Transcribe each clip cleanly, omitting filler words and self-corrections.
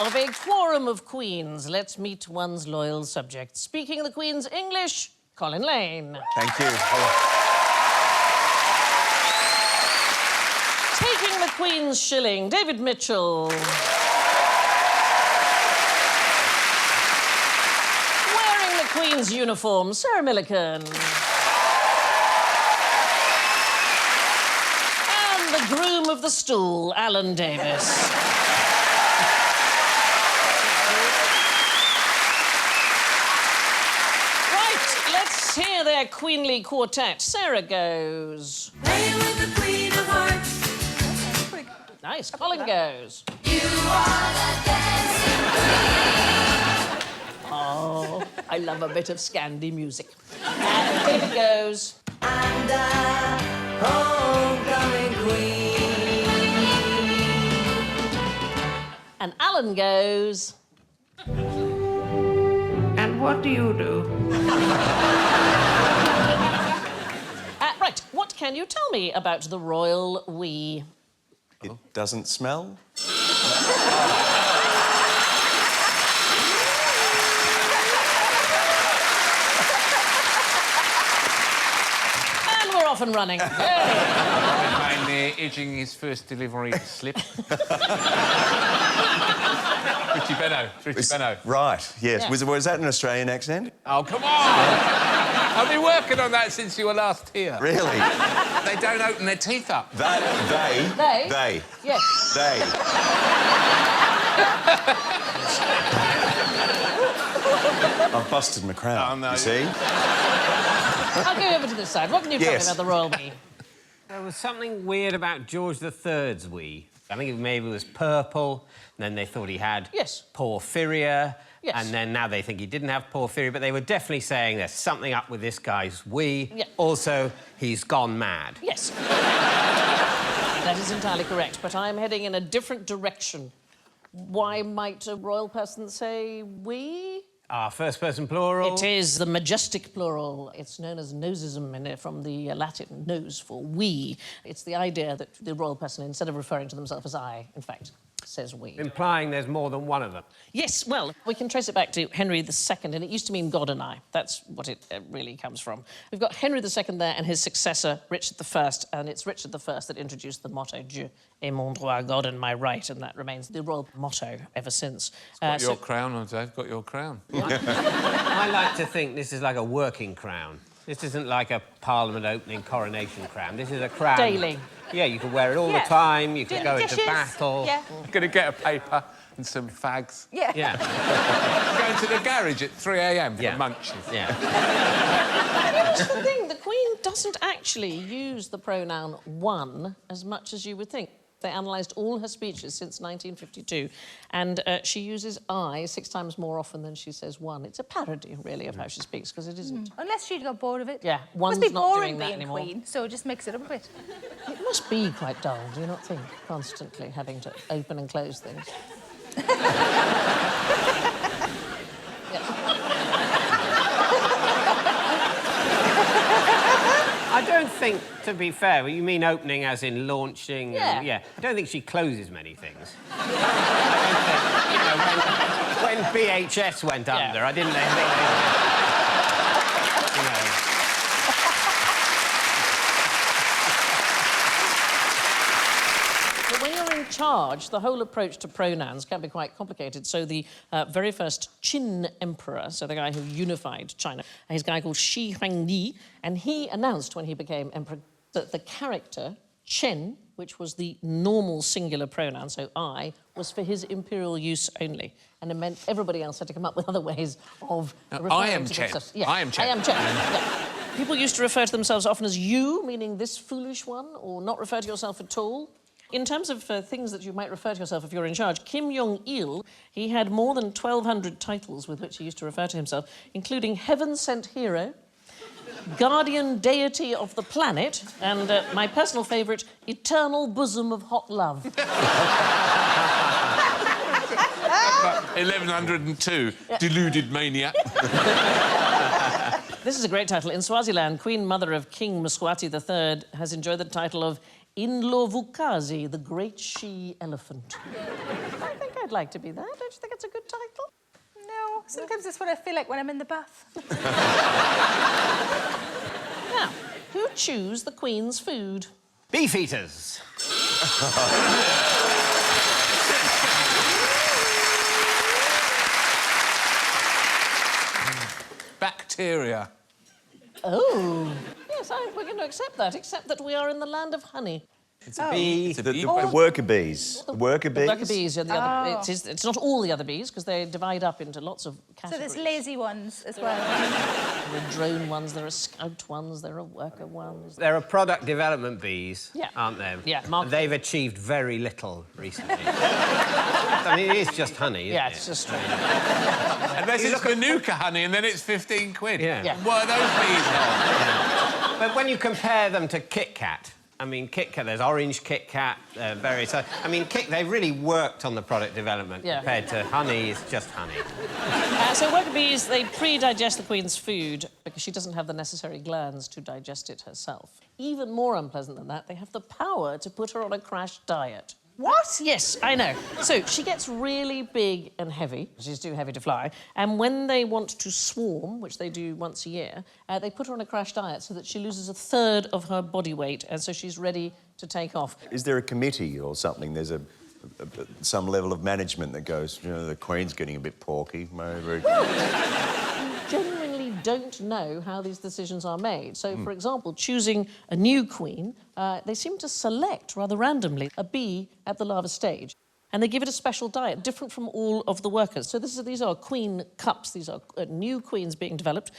Of a quorum of queens, let's meet one's loyal subjects. Speaking the Queen's English, Colin Lane. Thank you. Taking the Queen's shilling, David Mitchell. Wearing the Queen's uniform, Sarah Millican. And the groom of the stool, Alan Davis. Let's hear their queenly quartet. Sarah goes. Playing with the Queen of Hearts. Nice. Colin goes. You are the dancing queen. Oh, I love a bit of Scandi music. And David goes. I'm the homecoming queen. And Alan goes. And what do you do? Right, what can you tell me about the royal we? It doesn't smell? And we're off and running. Man there edging his first delivery slip. Richie Benno. Right, yes. Yeah. Was that an Australian accent? Oh, come on! I've been working on that since you were last here. Really? They don't open their teeth up. They? Yes. They. I've busted my crown, Oh, no. you see? I'll go over to this side. What can you tell me Yes. about the royal we? There was something weird about George III's wee. I think maybe it was purple, and then they thought he had porphyria, Yes. and then now they think he didn't have porphyria, but they were definitely saying there's something up with this guy's wee. Yeah. Also, he's gone mad. Yes. That is entirely correct, but I'm heading in a different direction. Why might a royal person say we? First-person plural. It is the majestic plural. It's known as nosism from the Latin, nose for we. It's the idea that the royal person, instead of referring to themselves as I, in fact, says we. Implying there's more than one of them. Yes, well, we can trace it back to Henry II, and it used to mean God and I. That's what it really comes from. We've got Henry II there and his successor, Richard I, and it's Richard I that introduced the motto, Dieu est mon droit, God and my right, and that remains the royal motto ever since. Got your crown, Dave, got your crown. I like to think this is like a working crown. This isn't like a Parliament opening coronation crown. This is a crown... Daily. Yeah, you can wear it all the time, you can go into dishes. battle. Yeah. I'm going to get a paper and some fags. Yeah. Yeah. Going to the garage at 3 a.m. for munches. Yeah. Here's the thing, the Queen doesn't actually use the pronoun one as much as you would think. They analysed all her speeches since 1952, and she uses I 6 times more often than she says one. It's a parody, really, of how she speaks, because it isn't. Unless she got bored of it. Yeah, one's must be not boring doing that being anymore. queen, so just mix it up a bit. It must be quite dull, do you not think? Constantly having to open and close things. I don't think, to be fair, you mean opening as in launching? Yeah. And, yeah. I don't think she closes many things. I don't think, when BHS went under, I didn't think But when you're in charge, the whole approach to pronouns can be quite complicated. So the very first Qin emperor, so the guy who unified China, is a guy called Shi Huangdi, and he announced when he became emperor that the character Chen, which was the normal singular pronoun, so I, was for his imperial use only. And it meant everybody else had to come up with other ways of referring I am to Chen. themselves. Yeah, I am Chen. I am Chen. Yeah. People used to refer to themselves often as you, meaning this foolish one, or not refer to yourself at all. In terms of things that you might refer to yourself if you're in charge, Kim Jong-il, he had more than 1,200 titles with which he used to refer to himself, including Heaven-Sent Hero, Guardian Deity of the Planet, and my personal favourite, Eternal Bosom of Hot Love. 1102, deluded maniac. This is a great title. In Swaziland, Queen Mother of King Mswati III has enjoyed the title of Inlovukazi, the Great She-Elephant. I think I'd like to be that. Don't you think it's a good title? No, sometimes that's what I feel like when I'm in the bath. Now, who chews the Queen's food? Beef eaters. Bacteria. Oh. Yes, we're going to accept that, except that we are in the land of honey. It's a bee. The worker bees. The worker bees? The worker bees are the other... It's not all the other bees, because they divide up into lots of So categories. there's lazy ones as well. There are drone ones, there are scout ones, there are worker ones. There are product development bees, Yeah. aren't there? Yeah, They've achieved very little recently. I mean, it is just honey, isn't Yeah, it? it's just... Unless it's Manuka honey and then it's 15 quid. Yeah. Yeah. What are those bees on? But when you compare them to Kit Kat, I mean, Kit Kat, there's orange Kit Kat, various... I mean, they've really worked on the product development compared to honey, it's just honey. So worker bees, they pre-digest the Queen's food because she doesn't have the necessary glands to digest it herself. Even more unpleasant than that, they have the power to put her on a crash diet. What? Yes, I know. So she gets really big and heavy. She's too heavy to fly. And when they want to swarm, which they do once a year, they put her on a crash diet so that she loses a third of her body weight, and so she's ready to take off. Is there a committee or something? There's some level of management that goes, you know, the Queen's getting a bit porky. Maybe. Genuinely don't know how these decisions are made. So, for example, choosing a new queen, they seem to select rather randomly a bee at the larva stage. And they give it a special diet, different from all of the workers. So these are queen cups. These are new queens being developed.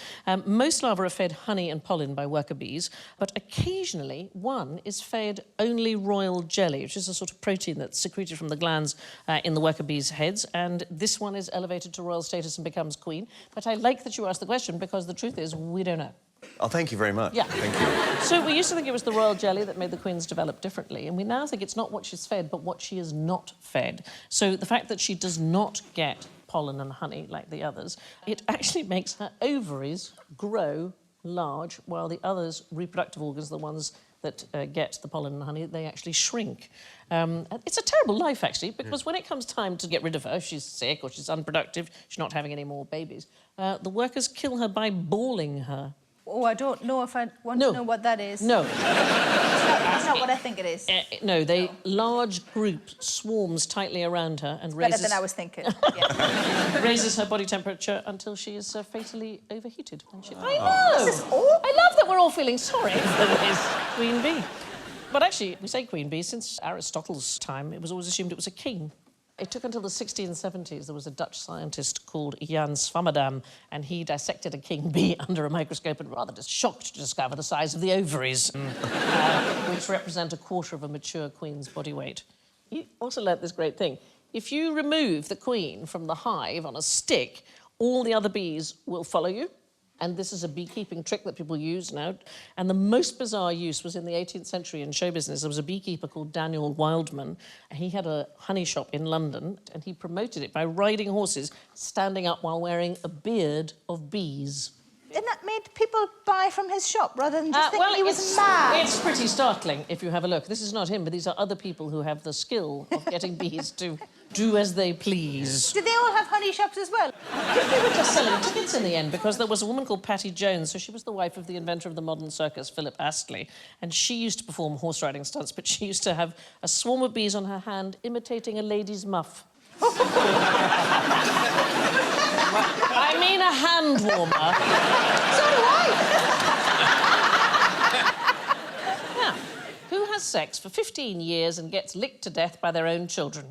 Most larvae are fed honey and pollen by worker bees, but occasionally one is fed only royal jelly, which is a sort of protein that's secreted from the glands in the worker bees' heads. And this one is elevated to royal status and becomes queen. But I like that you asked the question, because the truth is we don't know. Oh, thank you very much. Yeah. Thank you. So we used to think it was the royal jelly that made the queens develop differently, and we now think it's not what she's fed, but what she is not fed. So the fact that she does not get pollen and honey like the others, it actually makes her ovaries grow large, while the others' reproductive organs, the ones that get the pollen and honey, they actually shrink. It's a terrible life, actually, because when it comes time to get rid of her, if she's sick or she's unproductive, she's not having any more babies, the workers kill her by balling her. Oh, I don't know if I want to know what that is. No. It's not what I think it is. No, large group swarms tightly around her and Better raises... than I was thinking. Yeah. raises her body temperature until she is fatally overheated. And I know! I love that we're all feeling sorry for this queen bee. But actually, we say queen bee, since Aristotle's time, it was always assumed it was a king. It took until the 1670s. There was a Dutch scientist called Jan Swammerdam, and he dissected a king bee under a microscope and rather just shocked to discover the size of the ovaries, which represent a quarter of a mature queen's body weight. He also learnt this great thing. If you remove the queen from the hive on a stick, all the other bees will follow you. And this is a beekeeping trick that people use now. And the most bizarre use was in the 18th century in show business. There was a beekeeper called Daniel Wildman. He had a honey shop in London, and he promoted it by riding horses, standing up while wearing a beard of bees. And that made people buy from his shop rather than just thinking he was mad. It's pretty startling if you have a look. This is not him, but these are other people who have the skill of getting bees to do as they please. Did they all have honey shops as well? I think they were just selling tickets in the end, because there was a woman called Patty Jones, so she was the wife of the inventor of the modern circus, Philip Astley, and she used to perform horse riding stunts, but she used to have a swarm of bees on her hand imitating a lady's muff. I mean a hand warmer. So do I. Now, who has sex for 15 years and gets licked to death by their own children?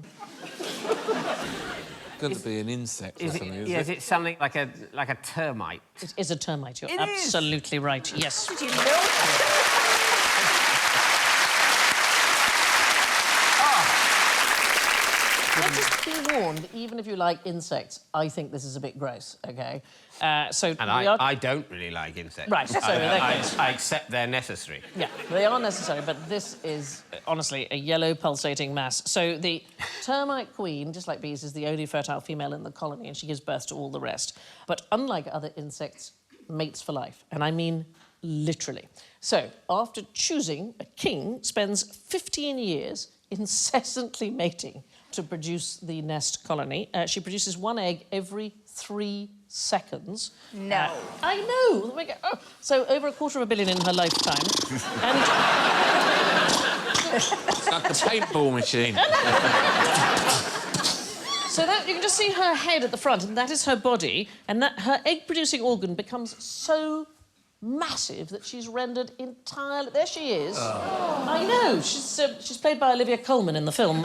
Got to be an insect or Is something, it, is yeah, it? is it something like a termite? It is a termite. You're It is? absolutely right. Yes. Did you know that? Let's just be warned, even if you like insects, I think this is a bit gross, OK? So And we are... I don't really like insects. Right, so in that case... I accept they're necessary. Yeah, they are necessary, but this is, honestly, a yellow pulsating mass. So the termite queen, just like bees, is the only fertile female in the colony, and she gives birth to all the rest. But unlike other insects, mates for life, and I mean literally. So after choosing, a king spends 15 years incessantly mating to produce the nest colony. She produces one egg every 3 seconds. No. I know. So over 250 million in her lifetime. And It's like a paintball machine. so that you can just see her head at the front, and that is her body, and that her egg-producing organ becomes so massive that she's rendered entirely... There she is. Oh. I know. She's played by Olivia Colman in the film.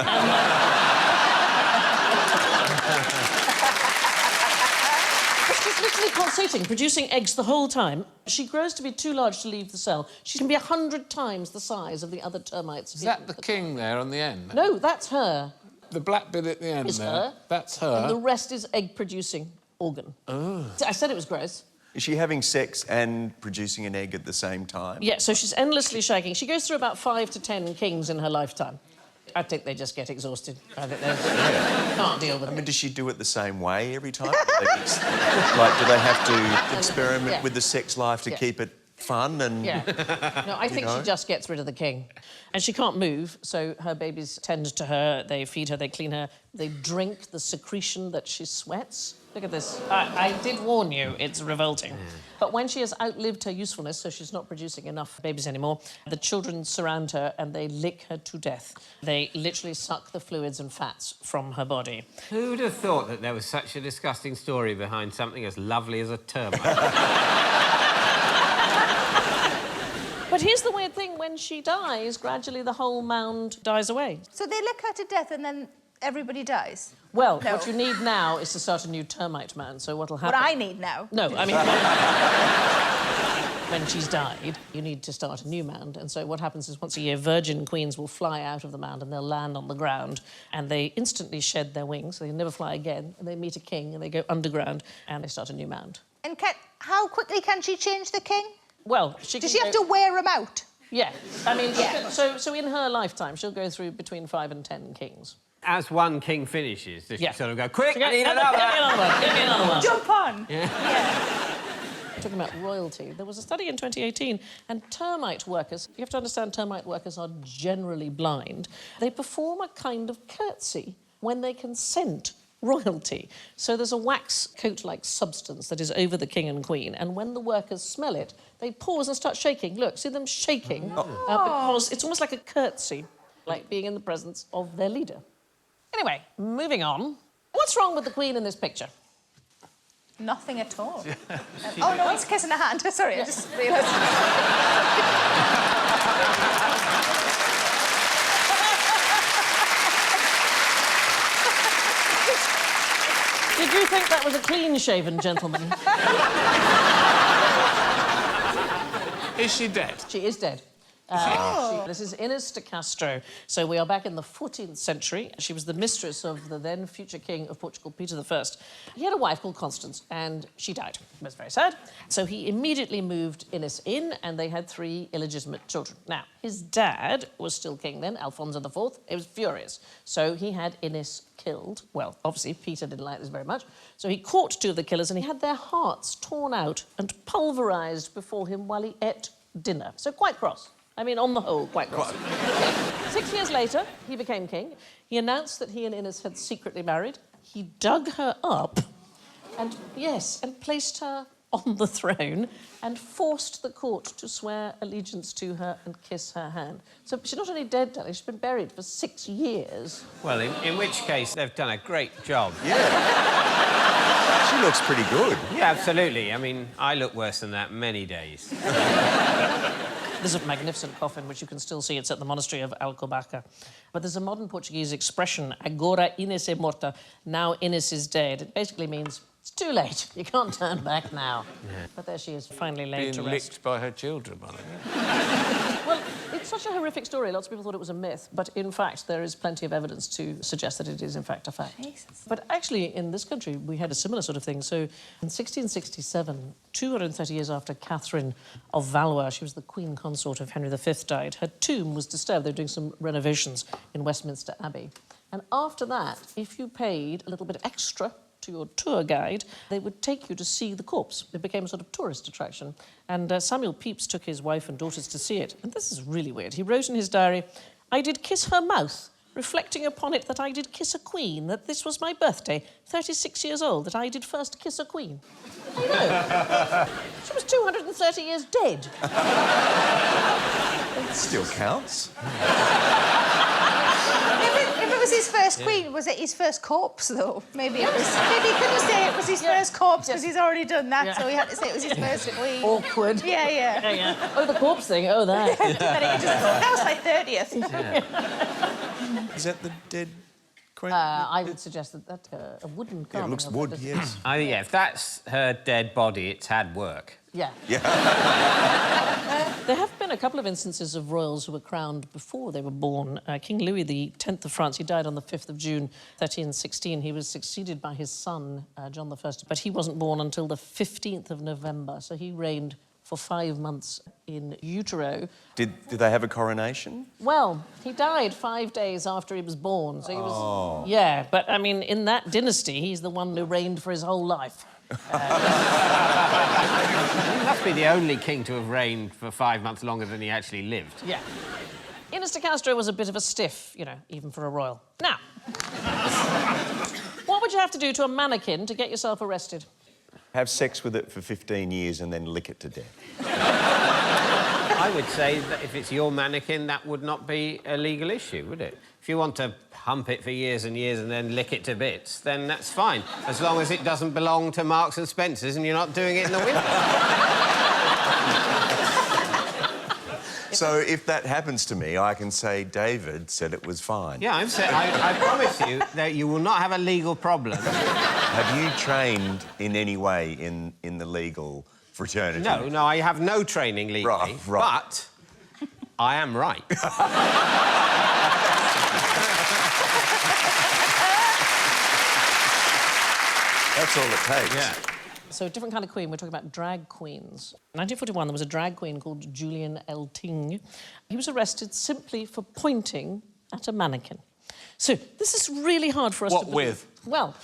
She's literally pulsating, producing eggs the whole time. She grows to be too large to leave the cell. She can be 100 times the size of the other termites. Is that the king there on the end? No, that's her. The black bit at the end Is there? her. That's her. And the rest is egg-producing organ. Oh. I said it was gross. Is she having sex and producing an egg at the same time? Yeah, so she's endlessly shagging. She goes through about 5 to 10 kings in her lifetime. I think they just get exhausted. I think they can't deal with it. I mean, does she do it the same way every time? Like, do they have to experiment with the sex life to keep it fun and... Yeah. No, I think she just gets rid of the king. And she can't move, so her babies tend to her, they feed her, they clean her, they drink the secretion that she sweats. Look at this. I did warn you, it's revolting. But when she has outlived her usefulness, so she's not producing enough babies anymore, the children surround her and they lick her to death. They literally suck the fluids and fats from her body. Who'd have thought that there was such a disgusting story behind something as lovely as a termite? But here's the weird thing, when she dies, gradually the whole mound dies away. So they lick her to death and then everybody dies? Well, No. what you need now is to start a new termite mound, so what'll happen... What I need now? No, I mean... when she's died, you need to start a new mound, and so what happens is once a year, virgin queens will fly out of the mound and they'll land on the ground, and they instantly shed their wings, so they never fly again, and they meet a king, and they go underground, and they start a new mound. And how quickly can she change the king? Well, she Does can she have go- to wear him out? Yeah. I mean, Yeah. so in her lifetime, she'll go through between 5 and 10 kings. As one king finishes, does she Yeah. sort of go, quick, Get I need me another? another one, get me another one. Jump on! Talking about royalty, there was a study in 2018, and termite workers, you have to understand termite workers are generally blind, they perform a kind of curtsy when they can scent royalty. So there's a wax coat-like substance that is over the king and queen, and when the workers smell it, they pause and start shaking. Look, see them shaking? Because it's almost like a curtsy, like being in the presence of their leader. Anyway, moving on. What's wrong with the queen in this picture? Nothing at all. Oh, no, he's kissing her hand. Sorry, I just realised. Did you think that was a clean-shaven gentleman? Is she dead? She is dead. This is Inés de Castro. So we are back in the 14th century. She was the mistress of the then future king of Portugal, Peter I. He had a wife called Constance, and she died. It was very sad. So he immediately moved Inés in, and they had 3 illegitimate children. Now, his dad was still king then, Alfonso IV. He was furious. So he had Inés killed. Well, obviously, Peter didn't like this very much. So he caught 2 of the killers, and he had their hearts torn out and pulverised before him while he ate dinner. So quite cross. I mean, on the whole, quite cross. 6 years later, he became king. He announced that he and Inés had secretly married. He dug her up and, yes, and placed her on the throne and forced the court to swear allegiance to her and kiss her hand. So she's not only dead, darling, she's been buried for 6 years. Well, in which case, they've done a great job. Yeah. She looks pretty good. Yeah, absolutely. I mean, I look worse than that many days. There's a magnificent coffin, which you can still see. It's at the monastery of Alcobaça. But there's a modern Portuguese expression, agora Inês é morta, now Inês is dead. It basically means it's too late. You can't turn back now. Yeah. But there she is, finally laid to Being rest. licked by her children, I think. Well, it's such a horrific story. Lots of people thought it was a myth, but in fact, there is plenty of evidence to suggest that it is, in fact, a fact. Jesus. But actually, in this country, we had a similar sort of thing. So, in 1667, 230 years after Catherine of Valois, she was the queen consort of Henry V, died, her tomb was disturbed. They were doing some renovations in Westminster Abbey. And after that, if you paid a little bit extra to your tour guide, they would take you to see the corpse. It became a sort of tourist attraction. And Samuel Pepys took his wife and daughters to see it. And this is really weird. He wrote in his diary, "I did kiss her mouth, reflecting upon it that I did kiss a queen, that this was my birthday, 36 years old, that I did first kiss a queen." I know. She was 230 years dead. It still counts. If it was his first queen, was it his first corpse, though? Maybe it was. Maybe he couldn't say it was his first corpse because he's already done that, so he had to say it was his first queen. Awkward. Yeah, yeah. Yeah, yeah. Oh, the corpse thing, oh, that. But he just thought, that was my 30th. Is that the dead queen? I would suggest that a wooden Yeah, carving. it looks of wood, it. yes. I think, yeah, if that's her dead body, it's had work. Yeah. Yeah. There have been a couple of instances of royals who were crowned before they were born. King Louis X of France, he died on the 5th of June, 1316. He was succeeded by his son, John I, but he wasn't born until the 15th of November, so he reigned for 5 months in utero. Did they have a coronation? Well, he died 5 days after he was born, so he was... Yeah, but, I mean, in that dynasty, he's the one who reigned for his whole life. He must be the only king to have reigned for 5 months longer than he actually lived. Yeah. Inês de Castro was a bit of a stiff, you know, even for a royal. Now, what would you have to do to a mannequin to get yourself arrested? Have sex with it for 15 years and then lick it to death. I would say that if it's your mannequin, that would not be a legal issue, would it? If you want to hump it for years and years and then lick it to bits, then that's fine, as long as it doesn't belong to Marks and Spencer's and you're not doing it in the winter. So if that happens to me, I can say David said it was fine. Yeah, I promise you that you will not have a legal problem. Have you trained in any way in the legal fraternity? No, I have no training legally, Right. but I am right. That's all it takes. Yeah. So, different kind of queen. We're talking about drag queens. In 1941, there was a drag queen called Julian Elting. He was arrested simply for pointing at a mannequin. So, this is really hard for us to believe. What with? Well...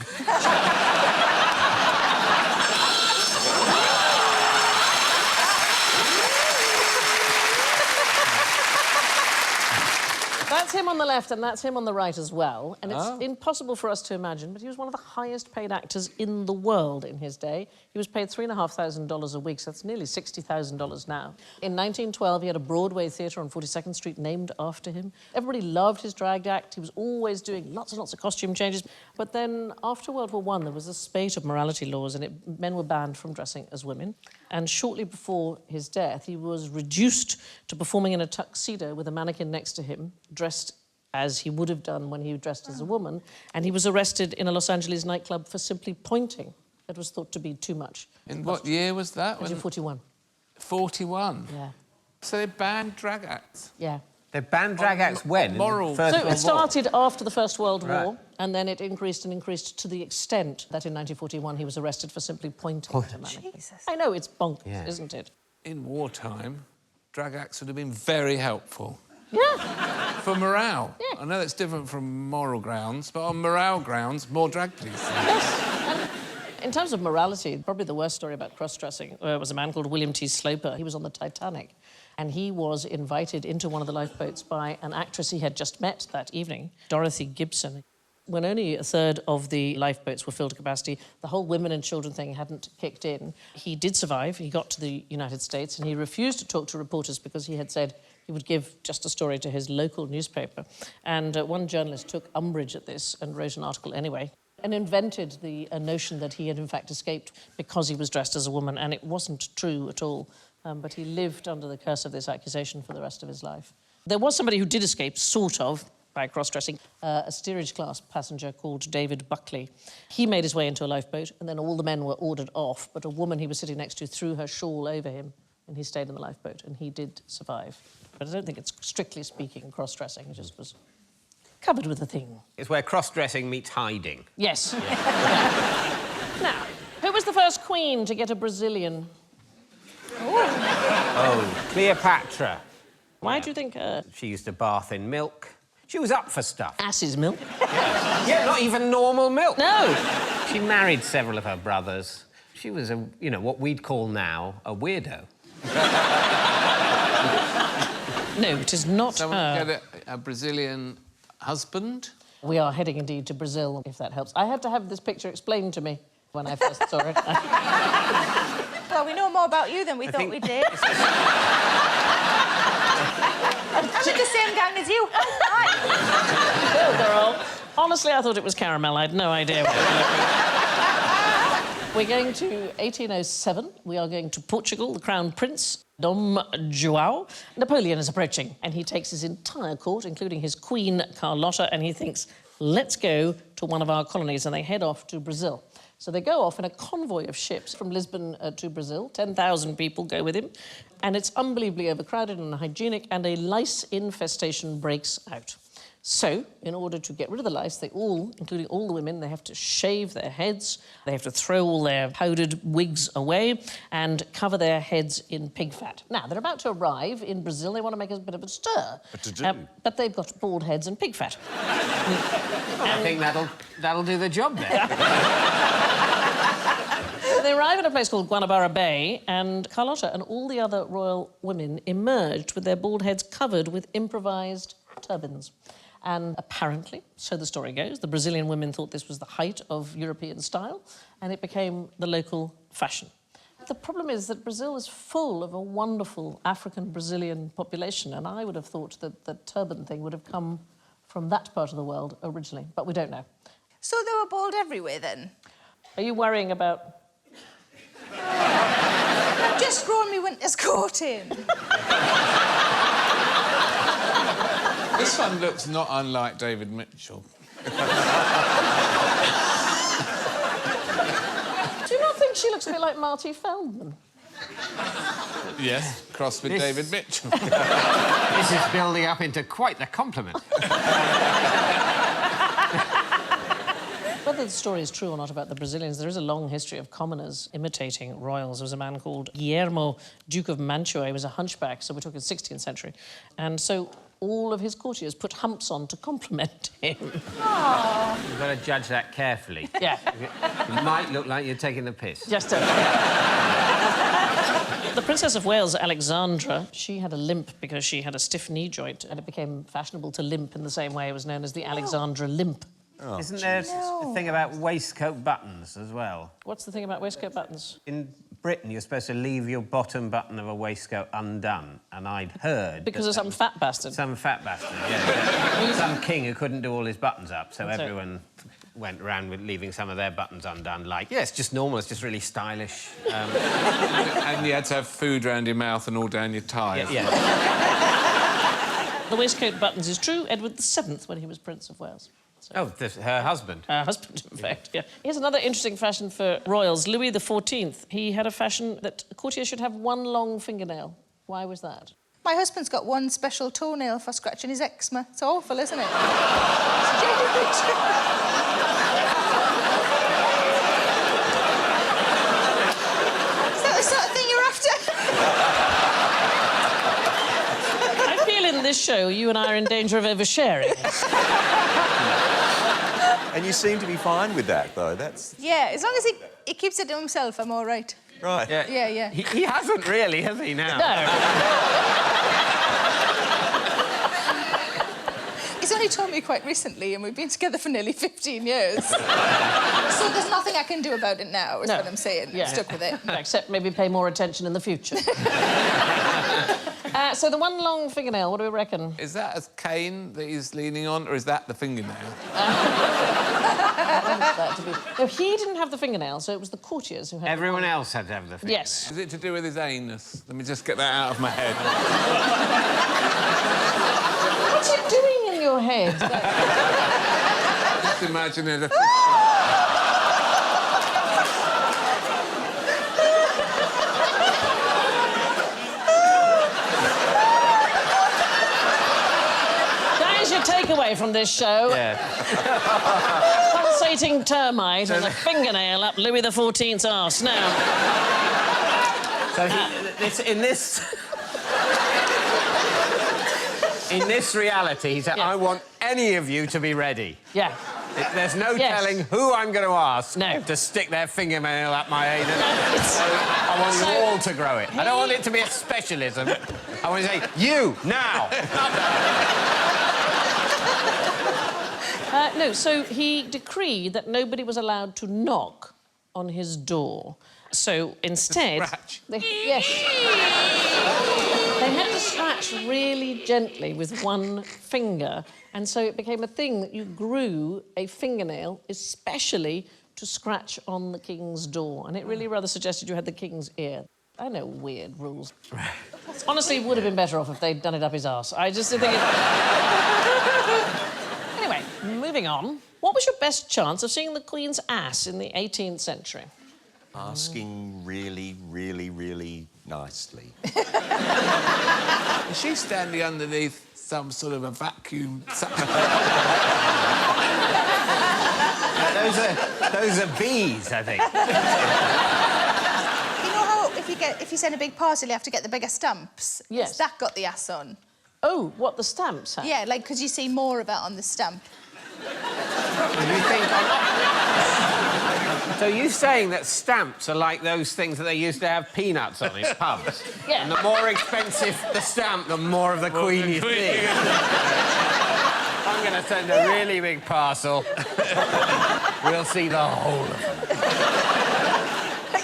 That's him on the left and that's him on the right as well. And it's impossible for us to imagine, but he was one of the highest paid actors in the world in his day. He was paid $3,500 a week, so that's nearly $60,000 now. In 1912, he had a Broadway theatre on 42nd Street named after him. Everybody loved his drag act. He was always doing lots and lots of costume changes. But then, after World War I, there was a spate of morality laws and men were banned from dressing as women. And shortly before his death, he was reduced to performing in a tuxedo with a mannequin next to him, dressed as he would have done when he dressed as a woman, and he was arrested in a Los Angeles nightclub for simply pointing. It was thought to be too much. In what year was that? 1941. 41? Yeah. So they banned drag acts? Yeah. They banned drag acts when? Moral. First So World it started after the First World Right. War, and then it increased and increased to the extent that in 1941 he was arrested for simply pointing at a mannequin. Jesus. I know, it's bonkers, Yeah. isn't it? In wartime, drag acts would have been very helpful Yeah. for morale. Yeah. I know that's different from moral grounds, but on morale grounds, more drag, please. Yes. In terms of morality, probably the worst story about cross-dressing was a man called William T. Sloper. He was on the Titanic, and he was invited into one of the lifeboats by an actress he had just met that evening, Dorothy Gibson. When only a third of the lifeboats were filled to capacity, the whole women and children thing hadn't kicked in. He did survive. He got to the United States, and he refused to talk to reporters because he had said he would give just a story to his local newspaper. And one journalist took umbrage at this and wrote an article anyway, and invented the notion that he had in fact escaped because he was dressed as a woman, and it wasn't true at all. but he lived under the curse of this accusation for the rest of his life. There was somebody who did escape, sort of, by cross-dressing, a steerage-class passenger called David Buckley. He made his way into a lifeboat, and then all the men were ordered off, but a woman he was sitting next to threw her shawl over him, and he stayed in the lifeboat, and he did survive. But I don't think it's, strictly speaking, cross-dressing. He just was covered with a thing. It's where cross-dressing meets hiding. Yes. Now, who was the first queen to get a Brazilian? Oh, Cleopatra. Why do you think She used to bath in milk. She was up for stuff. ass's milk? Yeah, not even normal milk. No. She married several of her brothers. She was a, you know, what we'd call now a weirdo. No, it is not Someone her. get a Brazilian husband? We are heading indeed to Brazil, if that helps. I had to have this picture explained to me when I first saw it. Well, we know more about you than we thought we did. I'm in the same gang as you. Hi. Go, girl. Honestly, I thought it was caramel. I had no idea what it was looking like. We're going to 1807. We are going to Portugal. The Crown Prince, Dom João. Napoleon is approaching, and he takes his entire court, including his Queen Carlotta, and he thinks, let's go to one of our colonies, and they head off to Brazil. So they go off in a convoy of ships from Lisbon to Brazil. 10,000 people go with him. And it's unbelievably overcrowded and unhygienic, and a lice infestation breaks out. So, in order to get rid of the lice, they all, including all the women, they have to shave their heads, they have to throw all their powdered wigs away and cover their heads in pig fat. Now, they're about to arrive in Brazil. They want to make a bit of a stir. What to do? But they've got bald heads and pig fat. I think that'll do the job there. They arrive at a place called Guanabara Bay, and Carlotta and all the other royal women emerged with their bald heads covered with improvised turbans. And apparently, so the story goes, the Brazilian women thought this was the height of European style, and it became the local fashion. The problem is that Brazil is full of a wonderful African-Brazilian population, and I would have thought that the turban thing would have come from that part of the world originally, but we don't know. So they were bald everywhere then? Are you worrying about... I've just grown me winter's coat in. This one looks not unlike David Mitchell. Do you not think she looks a bit like Marty Feldman? Yes, crossed with David Mitchell. This is building up into quite the compliment. Whether the story is true or not about the Brazilians, there is a long history of commoners imitating royals. There was a man called Guillermo, Duke of Mantua. He was a hunchback, so we're talking 16th century. And so all of his courtiers put humps on to compliment him. Oh. You've got to judge that carefully. Yeah. It might look like you're taking the piss. Just a... The Princess of Wales, Alexandra, she had a limp because she had a stiff knee joint, and it became fashionable to limp in the same way it was known as the Alexandra limp. Oh, Isn't there a thing about waistcoat buttons as well? What's the thing about waistcoat buttons? In Britain, you're supposed to leave your bottom button of a waistcoat undone, and I'd heard... Because of some fat bastard. Some fat bastard, yeah. Some king who couldn't do all his buttons up, so That's it. everyone went around with leaving some of their buttons undone, like, yeah, it's just normal, it's just really stylish. And you had to have food around your mouth and all down your tie. Yeah. The waistcoat buttons is true. Edward VII, when he was Prince of Wales. So. Oh, her husband. Her husband, in fact, yeah. Here's another interesting fashion for royals. Louis XIV, he had a fashion that courtiers should have one long fingernail. Why was that? My husband's got one special toenail for scratching his eczema. It's awful, isn't it? Is that the sort of thing you're after? I feel in this show you and I are in danger of oversharing. And you seem to be fine with that, though. That's... Yeah, as long as he keeps it to himself, I'm all right. Right. Yeah. He hasn't really, has he, now? No. He's only told me quite recently, and we've been together for nearly 15 years. So there's nothing I can do about it now, is what I'm saying. Yeah. I'm stuck with it. Except maybe pay more attention in the future. So the one long fingernail, what do we reckon? Is that a cane that he's leaning on, or is that the fingernail? wanted that to be... No, he didn't have the fingernail, so it was the courtiers who had... Everyone else had to have the fingernail. Yes. Is it to do with his anus? Let me just get that out of my head. What's he doing in your head? Just imagine it. That is your takeaway from this show. Yeah. Pulsating termite and a fingernail up Louis XIV's arse. Now... So in this reality, he said, Yeah. I want any of you to be ready. Yeah. There's no Yes. telling who I'm going to ask No. to stick their fingernail up my anus. It's- I want you So- all to grow it. I don't want it to be a specialism. I want to say, you, now. No, so he decreed that nobody was allowed to knock on his door. So instead... Scratch. Yes. They had to scratch really gently with one finger, and so it became a thing that you grew a fingernail especially to scratch on the king's door, and it really rather suggested you had the king's ear. I know, weird rules. Honestly, it would have been better off if they'd done it up his arse. I just think it... Anyway, moving on. What was your best chance of seeing the Queen's ass in the 18th century? Asking really, really, really nicely. Is she standing underneath some sort of a vacuum? Those are bees, I think. You know how if you send a big parcel, you have to get the bigger stamps? Yes. Has that got the ass on? Oh, what the stamps had? Yeah, like, could you see more of it on the stamp? You think So you're saying that stamps are like those things that they used to have peanuts on in pubs? Yeah. And the more expensive the stamp, the more of the Queen you see. I'm going to send a really big parcel. We'll see the whole of it.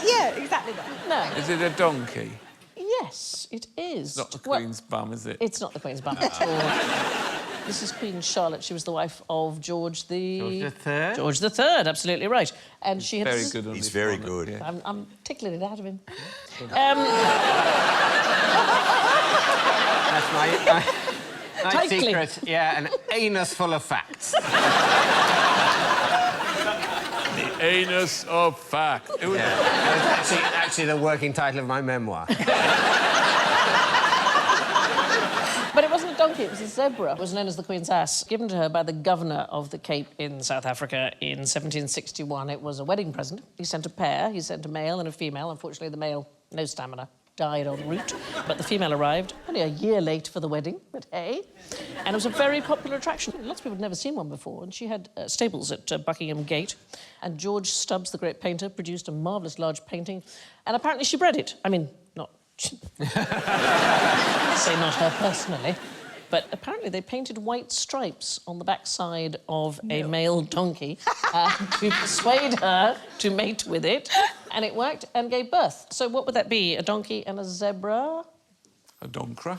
Yeah, exactly that. No. Is it a donkey? Yes, it is. Not the Well, Queen's bum, is it? It's not the Queen's bum at all. This is Queen Charlotte. She was the wife of George the... George III? George III, absolutely right. And she had... Very good on He's this very one, good. yeah. I'm tickling it out of him. That's my Tightly. secret. Yeah, an anus full of facts. Anus of fact. It was That's actually the working title of my memoir. But it wasn't a donkey, it was a zebra. It was known as the Queen's ass, given to her by the governor of the Cape in South Africa in 1761. It was a wedding present. He sent a pair. He sent a male and a female. Unfortunately, the male, no stamina, died en route. But the female arrived only a year late for the wedding, but hey. And it was a very popular attraction. Lots of people had never seen one before, and she had stables at Buckingham Gate. And George Stubbs, the great painter, produced a marvellous large painting. And apparently she bred it. I mean, not... say not her personally, but apparently they painted white stripes on the backside of a male donkey to persuade her to mate with it, and it worked and gave birth. So what would that be? A donkey and a zebra? a donkra.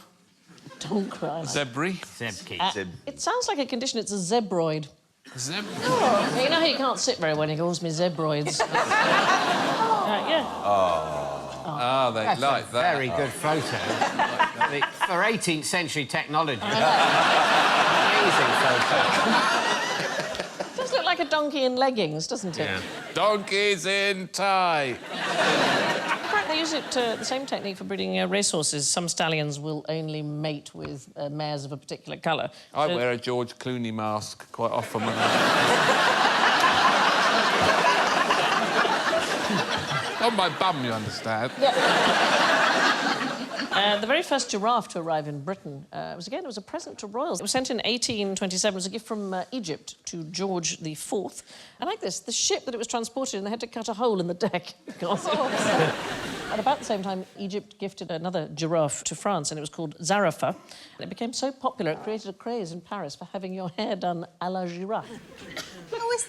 Donkra. Zebri. Zebki. It sounds like a condition. It's a zebroid. Zebri. Oh, you know how you can't sit very well. He calls me zebroids. Yeah. Ah, they That's like a that. very good photo. For 18th century technology. Amazing photo. It does look like a donkey in leggings, doesn't it? Yeah. Donkeys in tie. In fact, they use it the same technique for breeding racehorses. Some stallions will only mate with mares of a particular colour. I wear a George Clooney mask quite often when I... On my bum, you understand. The very first giraffe to arrive in Britain it was a present to royals. It was sent in 1827. It was a gift from Egypt to George IV. I like this. The ship that it was transported in, they had to cut a hole in the deck. At about the same time, Egypt gifted another giraffe to France, and it was called Zarafa. And it became so popular, it created a craze in Paris for having your hair done à la giraffe.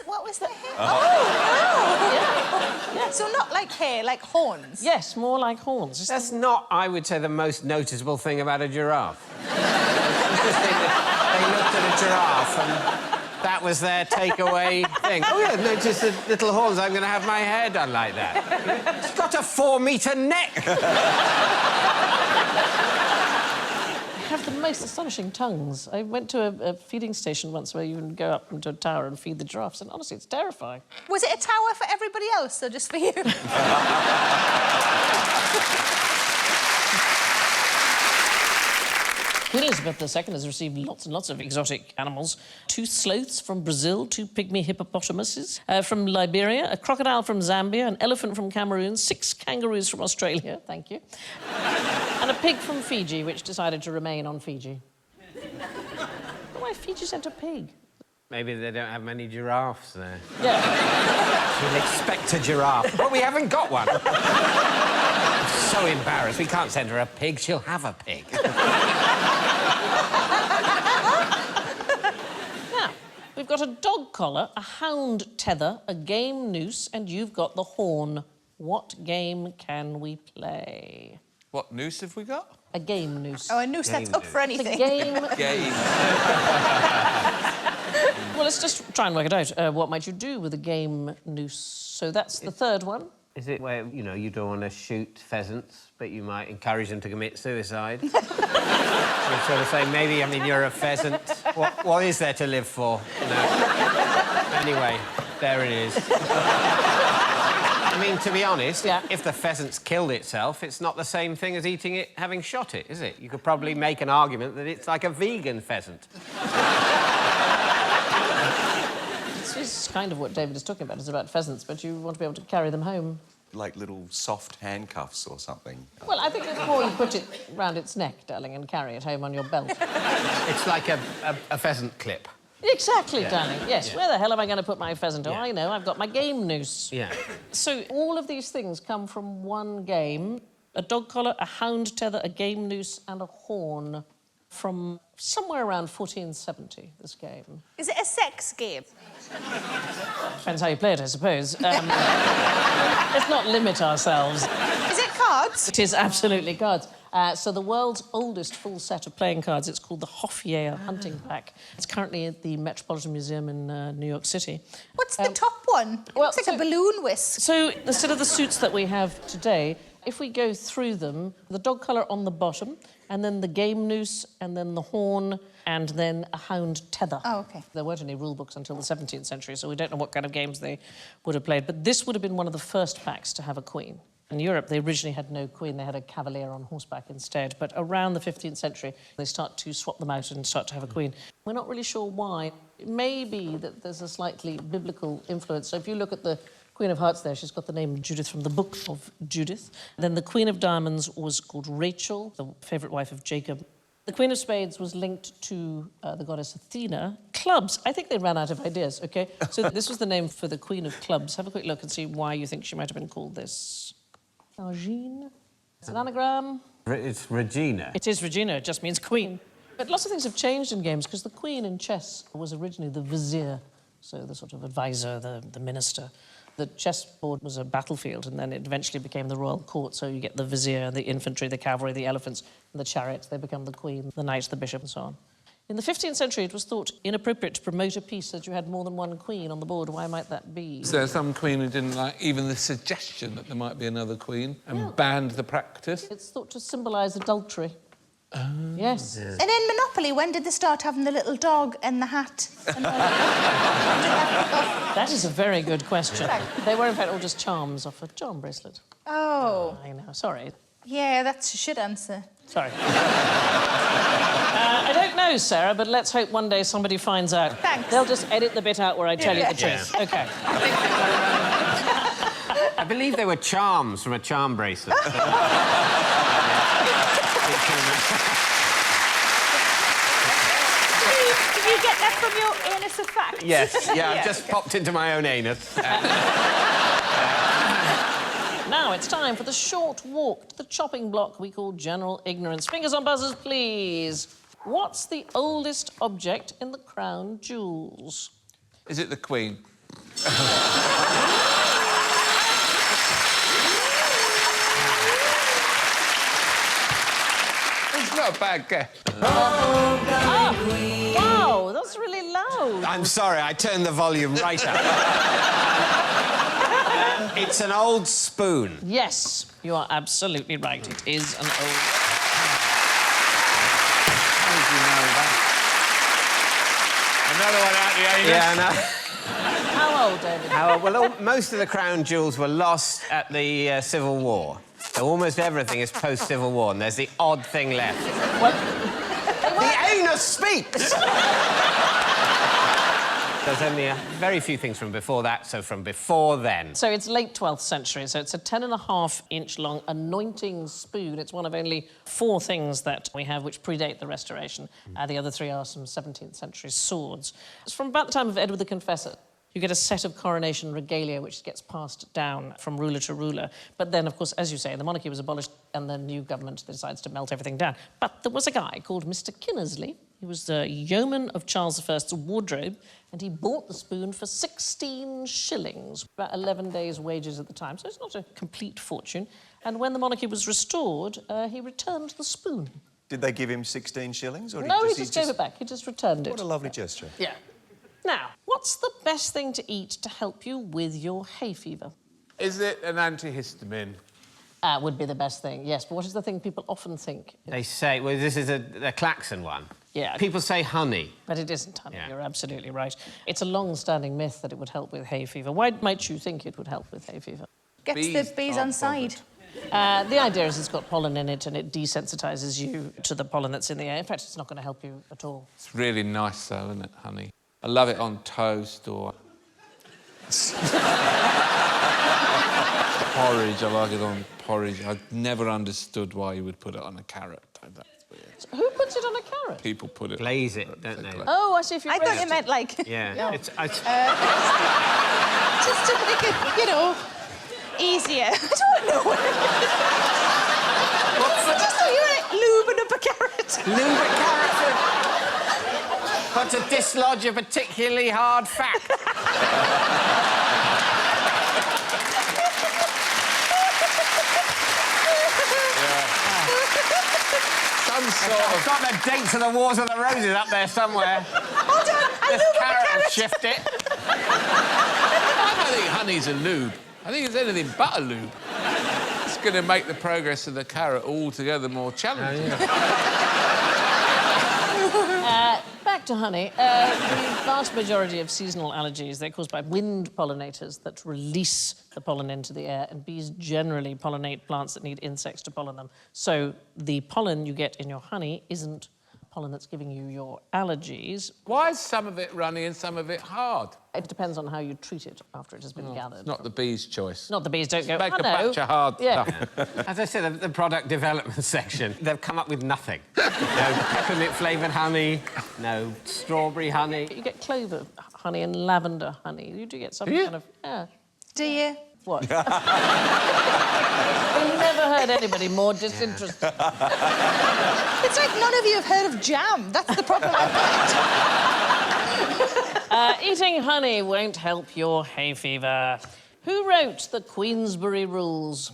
What was the hair? Oh, wow. So not like hair, like horns. Yes, more like horns. That's not, I would say, the most noticeable thing about a giraffe. It's just they looked at a giraffe and that that was their takeaway thing. Oh, yeah, notice the little horns. I'm going to have my hair done like that. It's got a 4-metre neck. They have the most astonishing tongues. I went to a feeding station once where you can go up into a tower and feed the giraffes, and honestly, it's terrifying. Was it a tower for everybody else, or just for you? Queen Elizabeth II has received lots and lots of exotic animals. 2 sloths from Brazil, 2 pygmy hippopotamuses from Liberia, a crocodile from Zambia, an elephant from Cameroon, 6 kangaroos from Australia, thank you, and a pig from Fiji, which decided to remain on Fiji. But why Fiji sent a pig? Maybe they don't have many giraffes there. Yeah. You'll expect a giraffe. But we haven't got one. I'm so embarrassed. We can't send her a pig. She'll have a pig. Now, we've got a dog collar, a hound tether, a game noose, and you've got the horn. What game can we play? What noose have we got? A game noose. Oh, a noose that's up for It's a anything. game... Game. Well, let's just try and work it out. What might you do with a game noose? So that's the third one. Is it where, you know, you don't want to shoot pheasants, but you might encourage them to commit suicide? You're sort of saying, maybe, I mean, you're a pheasant. What is there to live for? You know? Anyway, there it is. I mean, to be honest, if the pheasant's killed itself, it's not the same thing as eating it having shot it, is it? You could probably make an argument that it's like a vegan pheasant. This is kind of what David is talking about. It's about pheasants, but you want to be able to carry them home. Like little soft handcuffs or something. Well, I think it's more you put it round its neck, darling, and carry it home on your belt. It's like a pheasant clip. Exactly, darling. Yes. Yeah. Where the hell am I going to put my pheasant? Oh, Yeah. I know. I've got my game noose. Yeah. So all of these things come from one game. A dog collar, a hound tether, a game noose, and a horn from somewhere around 1470, this game. Is it a sex game? Depends how you play it, I suppose. Let's not limit ourselves. Is it cards? It is absolutely cards. So the world's oldest full set of playing cards, it's called the Hofjeer Hunting Pack. It's currently at the Metropolitan Museum in New York City. What's the top one? It looks like a balloon whisk. So instead of the suits that we have today, if we go through them, the dog collar on the bottom, and then the game noose, and then the horn, and then a hound tether. Oh, OK. There weren't any rule books until the 17th century, so we don't know what kind of games they would have played. But this would have been one of the first packs to have a queen. In Europe, they originally had no queen. They had a cavalier on horseback instead. But around the 15th century, they start to swap them out and start to have a queen. We're not really sure why. It may be that there's a slightly biblical influence. So if you look at the Queen of Hearts there, she's got the name Judith from the Book of Judith. Then the Queen of Diamonds was called Rachel, the favourite wife of Jacob. The Queen of Spades was linked to the goddess Athena. Clubs, I think they ran out of ideas, OK? So this was the name for the Queen of Clubs. Have a quick look and see why you think she might have been called this. Argine? It's an anagram. It's Regina. It is Regina, it just means queen. But lots of things have changed in games, because the queen in chess was originally the vizier, so the sort of advisor, the minister. The chessboard was a battlefield, and then it eventually became the royal court, so you get the vizier, the infantry, the cavalry, the elephants, and the chariots. They become the queen, the knight, the bishop, and so on. In the 15th century, it was thought inappropriate to promote a piece that you had more than one queen on the board. Why might that be? So some queen who didn't like even the suggestion that there might be another queen and banned the practice. It's thought to symbolise adultery. Yes. And in Monopoly, when did they start having the little dog and the hat? And That is a very good question. They were, in fact, all just charms off a charm bracelet. Oh. I know, sorry. Yeah, that's a shit answer. Sorry. I don't know, Sarah, but let's hope one day somebody finds out. Thanks. They'll just edit the bit out where I tell you the truth. OK. I believe they were charms from a charm bracelet. Did you get that from your anus of facts? Yes, yeah, I've just popped into my own anus. Now it's time for the short walk to the chopping block we call general ignorance. Fingers on buzzers, please. What's the oldest object in the crown jewels? Is it the Queen? It's not a bad guess. Wow, that's really really loud. I'm sorry, I turned the volume right up. It's an old spoon. Yes, you are absolutely right. It is an old... How did you know that? Another one out the anus. Yeah, I know. How old, David? Well, most of the crown jewels were lost at the Civil War. So almost everything is post-Civil War, and there's the odd thing left. Well, The anus speaks! There's only very few things from before that, so from before then. so it's late 12th century, so it's a 10.5-inch long anointing spoon. It's one of only 4 things that we have which predate the Restoration. The other 3 are some 17th century swords. It's from about the time of Edward the Confessor. You get a set of coronation regalia which gets passed down from ruler to ruler. But then, of course, as you say, the monarchy was abolished and the new government decides to melt everything down. But there was a guy called Mr. Kinnersley. He was the yeoman of Charles I's wardrobe, and he bought the spoon for 16 shillings, about 11 days' wages at the time, so it's not a complete fortune. And when the monarchy was restored, he returned the spoon. Did they give him 16 shillings? Or No, he just gave it back. He just returned it. What a lovely gesture. Yeah. Now, what's the best thing to eat to help you with your hay fever? Is it an antihistamine? Would be the best thing, yes. But what is the thing people often think? They say, well, this is a Klaxon one. Yeah. People say honey. But it isn't honey, Yeah. you're absolutely right. It's a long-standing myth that it would help with hay fever. Why might you think it would help with hay fever? Gets the bees on aren't side. The idea is it's got pollen in it and it desensitises you to the pollen that's in the air. In fact, it's not going to help you at all. It's really nice, though, isn't it, honey? I love it on toast or... porridge, I like it on porridge. I never understood why you would put it on a carrot. That's weird. So who puts it on a carrot? People put it... Glaze it, don't they? Oh, I see if you I thought roast you it. meant, like... Yeah. No. It's just to make it, you know, easier. I don't know. Just so you're like lubing up a carrot. lube a carrot. But to dislodge a particularly hard fact. Some sort I've of... got the dates of the Wars of the Roses up there somewhere. Hold on, I This lube up a carrot will carrot. shift it. I don't think honey's a lube. I think it's anything but a lube. It's going to make the progress of the carrot altogether more challenging. Back to honey. The vast majority of seasonal allergies, they're caused by wind pollinators that release the pollen into the air, and bees generally pollinate plants that need insects to pollen them. So the pollen you get in your honey isn't pollen that's giving you your allergies. Why is some of it runny and some of it hard? It depends on how you treat it after it has been gathered. It's not the bee's choice. Not the bees don't go, Make "Oh, a no." batch of hard Yeah. stuff. As I said, the product development section, they've come up with nothing. No peppermint-flavoured honey, no strawberry honey. You get clover honey and lavender honey. You do get some kind of... Yeah. Do you? What? I've never heard anybody more disinterested. It's like none of you have heard of jam. That's the problem I've got. Eating honey won't help your hay fever. Who wrote the Queensberry Rules?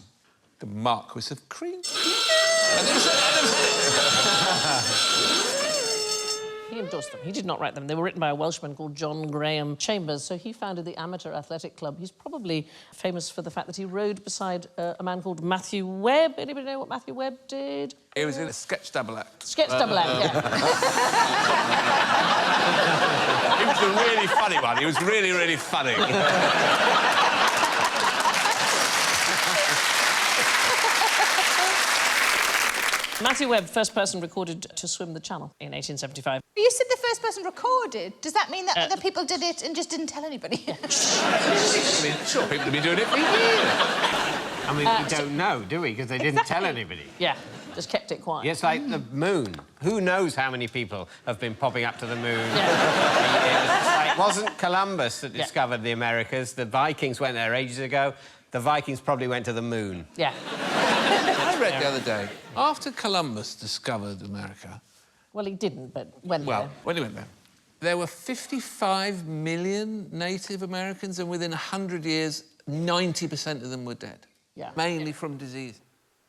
The Marquis of Cream. He endorsed them. He did not write them. They were written by a Welshman called John Graham Chambers, so he founded the Amateur Athletic Club. He's probably famous for the fact that he rode beside a man called Matthew Webb. Anybody know what Matthew Webb did? He was in a sketch double act. Sketch double act, yeah. He was a really funny one. He was really, really funny. Matthew Webb, first person recorded to swim the Channel in 1875. You said the first person recorded. Does that mean that other people did it and just didn't tell anybody? I mean, sure, people have been doing it for years. I mean, we don't know, do we? Because they didn't tell anybody. Yeah, just kept it quiet. Yeah, it's like the moon. Who knows how many people have been popping up to the moon? Yeah. It wasn't Columbus that discovered the Americas. The Vikings went there ages ago. The Vikings probably went to the moon. Yeah. I read the other day, after Columbus discovered America... Well, he didn't, but when Well, when he went there were 55 million Native Americans, and within 100 years, 90% of them were dead. Yeah. Mainly from disease.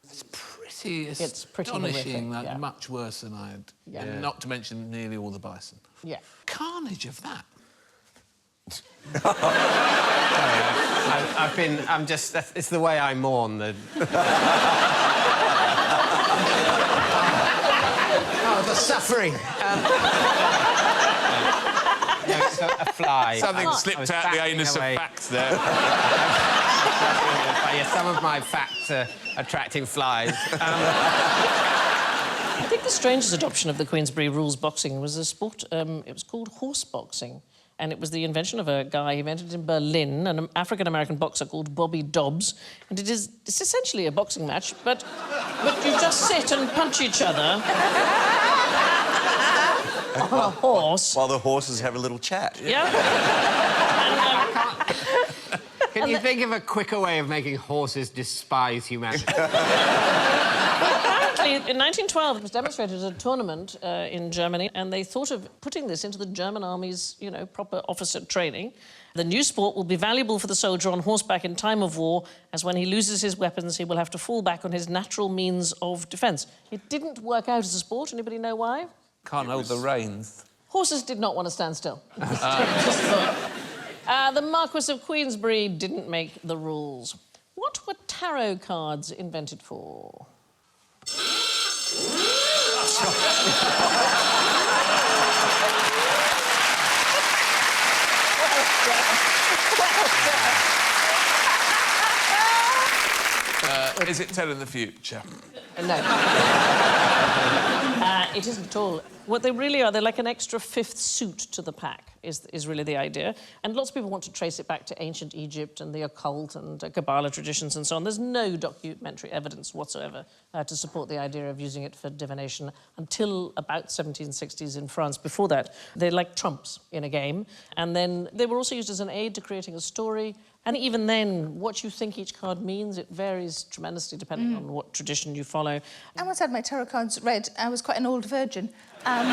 It's pretty pretty It's pretty astonishing, horrific, like yeah. much worse than I had. Yeah. And not to mention nearly all the bison. Yeah. Carnage of that. I'm just... It's the way I mourn the... Oh, the suffering. No, it's a fly. Something I was slipped out the backing anus away. of facts there. Yeah, some of my facts are attracting flies. I think the strangest adoption of the Queensberry rules boxing was a sport. It was called horse boxing. And it was the invention of a guy, he invented it in Berlin, an African-American boxer called Bobby Dobbs. And it's essentially a boxing match, but you just sit and punch each other on a horse. While the horses have a little chat. Yeah. Can you think of a quicker way of making horses despise humanity? Apparently, in 1912, it was demonstrated at a tournament in Germany, and they thought of putting this into the German army's, you know, proper officer training. The new sport will be valuable for the soldier on horseback in time of war, as when he loses his weapons, he will have to fall back on his natural means of defence. It didn't work out as a sport. Anybody know why? Can't hold the reins. Horses did not want to stand still. The Marquis of Queensberry didn't make the rules. What were tarot cards invented for? Is it telling the future? No. It isn't at all. What they really are, they're like an extra fifth suit to the pack, is really the idea. And lots of people want to trace it back to ancient Egypt and the occult and Kabbalah traditions and so on. There's no documentary evidence whatsoever to support the idea of using it for divination until about 1760s in France. Before that, they're like trumps in a game. And then they were also used as an aid to creating a story. And even then, what you think each card means, it varies tremendously depending on what tradition you follow. I once had my tarot cards read. I was quite an old virgin. And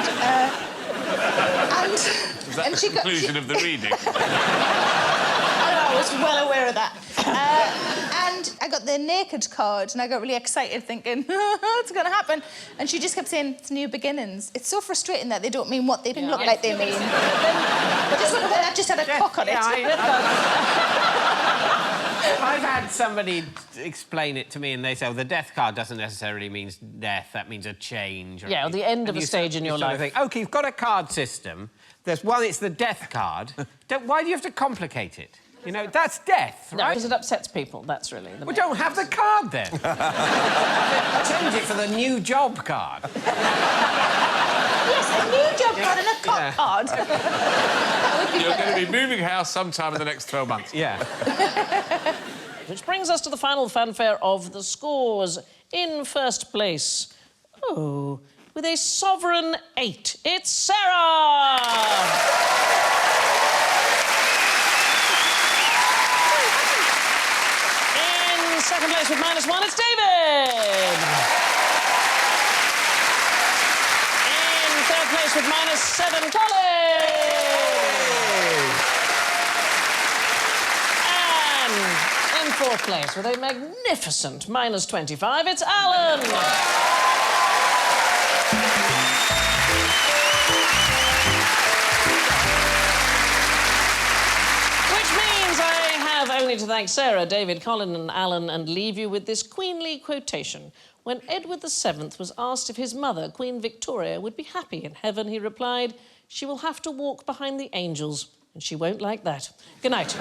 Is that the conclusion of the reading? I was well aware of that. And I got the naked card, and I got really excited, thinking, what's going to happen? And she just kept saying, it's new beginnings. It's so frustrating that they don't mean what they look like they mean. I just wonder whether I just had a cock on it. I've had somebody explain it to me, and they say, "Oh, the death card doesn't necessarily mean death. That means a change." Or Yeah, or the end of a stage in your life. Think, OK, you've got a card system. There's one, it's the death card. Why do you have to complicate it? You know, that's death, No, right? because it upsets people, that's really the Well, don't have the card, then. Change it for the new job card. Yes, a new job card and a cock card. That would be You're better. going to be moving house sometime in the next 12 months. Yeah. Which brings us to the final fanfare of the scores. In first place, with a sovereign 8, it's Sarah! In second place with -1, it's David! In third place with -7, Colin! In fourth place, with a magnificent -25, it's Alan! Which means I have only to thank Sarah, David, Colin and Alan and leave you with this queenly quotation. When Edward VII was asked if his mother, Queen Victoria, would be happy in heaven, he replied, "She will have to walk behind the angels, and she won't like that." Good night.